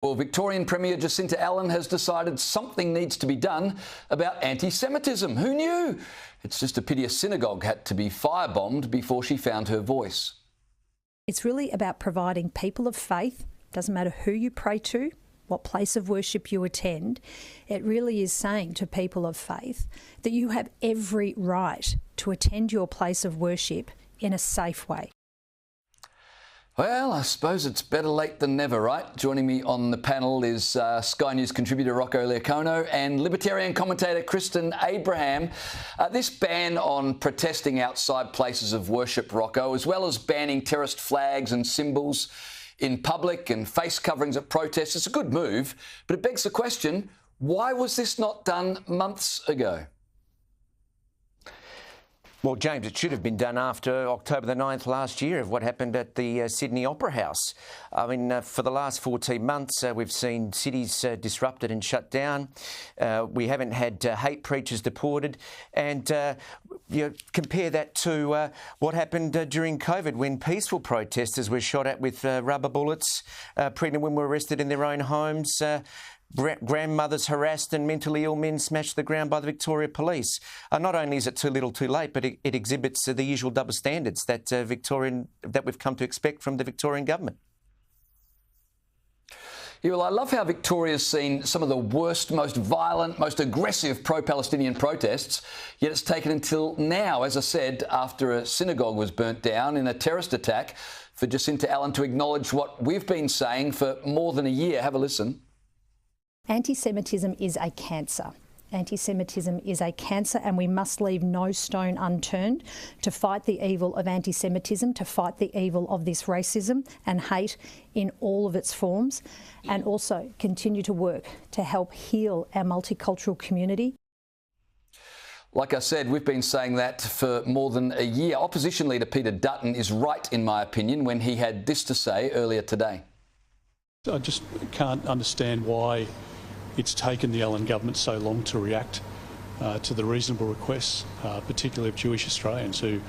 Well, Victorian Premier Jacinta Allan has decided something needs to be done about anti-Semitism. Who knew? It's just a pity a synagogue had to be firebombed before she found her voice. It's really about providing people of faith, doesn't matter who you pray to, what place of worship you attend. It really is saying to people of faith that you have every right to attend your place of worship in a safe way. Well, I suppose it's better late than never, right? Joining me on the panel is Sky News contributor Rocco Loiacono and libertarian commentator Kristen Abraham. This ban on protesting outside places of worship, Rocco, as well as banning terrorist flags and symbols in public and face coverings at protests, it's a good move, but it begs the question, why was this not done months ago? Well, James, it should have been done after October the 9th last year of what happened at the Sydney Opera House. I mean, for the last 14 months, we've seen cities disrupted and shut down. We haven't had hate preachers deported. And compare that to what happened during COVID when peaceful protesters were shot at with rubber bullets, pregnant women were arrested in their own homes, grandmothers harassed and mentally ill men smashed to the ground by the Victoria Police. Not only is it too little too late, but it exhibits the usual double standards that we've come to expect from the Victorian government. Yeah, well, I love how Victoria's seen some of the worst, most violent, most aggressive pro-Palestinian protests, yet it's taken until now, as I said, after a synagogue was burnt down in a terrorist attack, for Jacinta Allan to acknowledge what we've been saying for more than a year. Have a listen. Anti-Semitism is a cancer. Anti-Semitism is a cancer, and we must leave no stone unturned to fight the evil of anti-Semitism, to fight the evil of this racism and hate in all of its forms, and also continue to work to help heal our multicultural community. Like I said, we've been saying that for more than a year. Opposition leader Peter Dutton is right, in my opinion, when he had this to say earlier today. I just can't understand why it's taken the Allan government so long to react to the reasonable requests, particularly of Jewish Australians who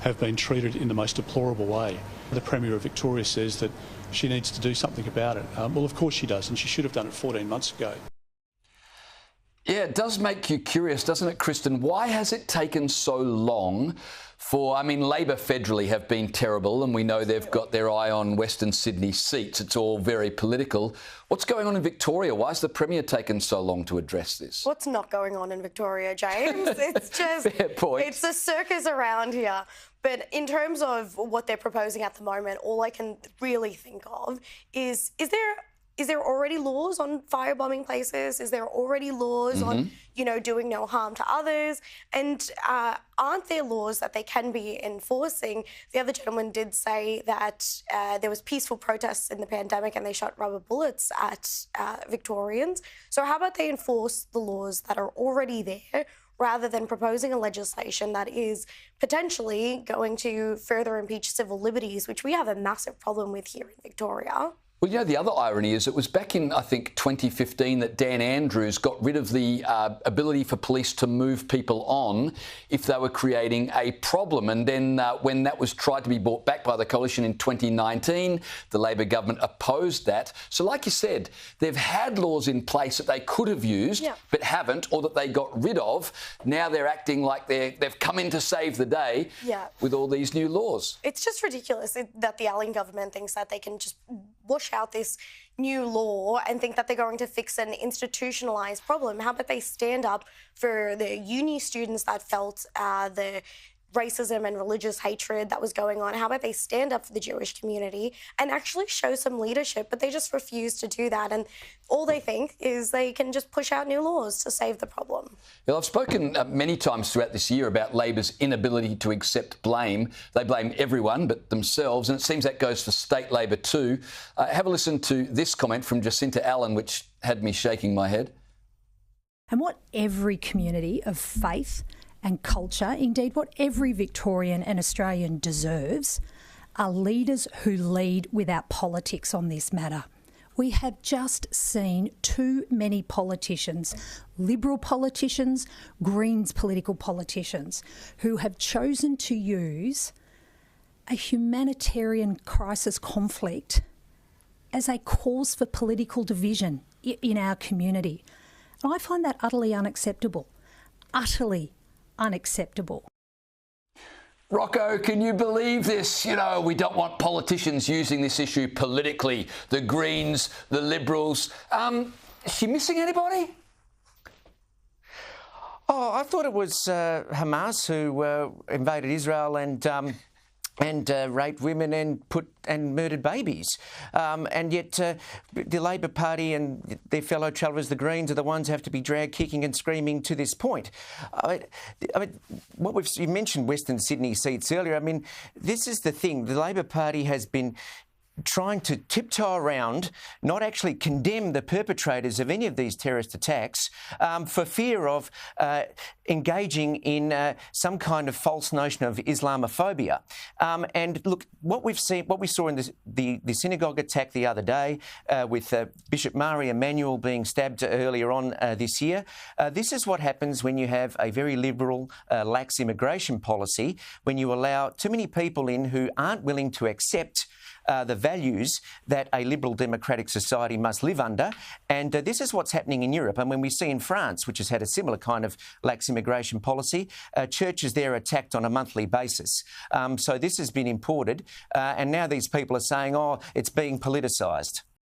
have been treated in the most deplorable way. The Premier of Victoria says that she needs to do something about it. Well, of course she does, and she should have done it 14 months ago. Yeah, it does make you curious, doesn't it, Kristen? Why has it taken so long for, Labor federally have been terrible, and we know they've got their eye on Western Sydney seats. It's all very political. What's going on in Victoria? Why has the Premier taken so long to address this? What's not going on in Victoria, James? It's just, fair point. It's a circus around here. But in terms of what they're proposing at the moment, all I can really think of is there already laws on firebombing places? Is there already laws on, doing no harm to others? And aren't there laws that they can be enforcing? The other gentleman did say that there was peaceful protests in the pandemic and they shot rubber bullets at Victorians. So how about they enforce the laws that are already there, rather than proposing a legislation that is potentially going to further impeach civil liberties, which we have a massive problem with here in Victoria? Well, the other irony is it was back in, I think, 2015 that Dan Andrews got rid of the ability for police to move people on if they were creating a problem. And then when that was tried to be brought back by the coalition in 2019, the Labor government opposed that. So like you said, they've had laws in place that they could have used but haven't, or that they got rid of. Now they're acting like they've come in to save the day with all these new laws. It's just ridiculous that the Allan government thinks that they can just wash out this new law and think that they're going to fix an institutionalised problem. How about they stand up for the uni students that felt the racism and religious hatred that was going on? How about they stand up for the Jewish community and actually show some leadership? But they just refuse to do that, and all they think is they can just push out new laws to save the problem. Well, I've spoken many times throughout this year about Labor's inability to accept blame. They blame everyone but themselves, and it seems that goes for state Labor too. Have a listen to this comment from Jacinta Allan, which had me shaking my head. And what every community of faith and culture, indeed what every Victorian and Australian deserves, are leaders who lead without politics on this matter. We have just seen too many politicians, Liberal politicians, Greens political politicians, who have chosen to use a humanitarian crisis conflict as a cause for political division in our community. I find that utterly unacceptable. Utterly unacceptable. Rocco, can you believe this? You know, we don't want politicians using this issue politically. The Greens, the Liberals. Is she missing anybody? Oh, I thought it was Hamas who invaded Israel and raped women and murdered babies. And yet the Labor Party and their fellow travellers, the Greens, are the ones who have to be dragged kicking and screaming to this point. I mean, you mentioned Western Sydney seats earlier. I mean, this is the thing. The Labor Party has been trying to tiptoe around, not actually condemn the perpetrators of any of these terrorist attacks for fear of engaging in some kind of false notion of Islamophobia. And look, what we saw in the synagogue attack the other day with Bishop Mari Emanuel being stabbed earlier on this year, this is what happens when you have a very liberal, lax immigration policy, when you allow too many people in who aren't willing to accept the values that a liberal democratic society must live under. And this is what's happening in Europe. And when we see in France, which has had a similar kind of lax immigration policy, churches there are attacked on a monthly basis. So this has been imported. And now these people are saying, oh, it's being politicised.